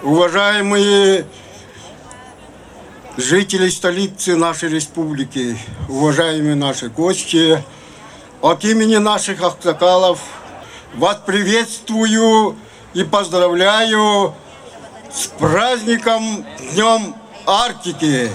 Уважаемые жители столицы нашей республики, уважаемые наши гости, от имени наших аксакалов вас приветствую и поздравляю с праздником Днем Арктики.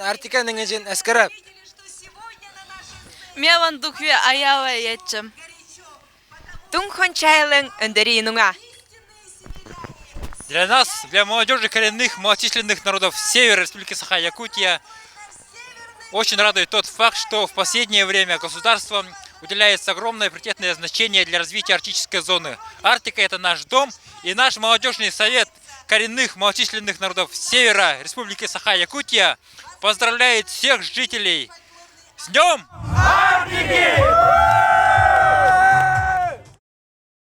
Артиканың өчен әскәрәп. Меван духве аява ячым. Тунхон чайлын өндеринуңа. Для нас, для молодежи коренных малочисленных народов Севера Республики Саха-Якутия, очень радует тот факт, что в последнее время государством уделяется огромное приоритетное значение для развития арктической зоны. Арктика – это наш дом, и наш молодежный совет коренных малочисленных народов Севера Республики Саха-Якутия поздравляет всех жителей с Днем Арктики!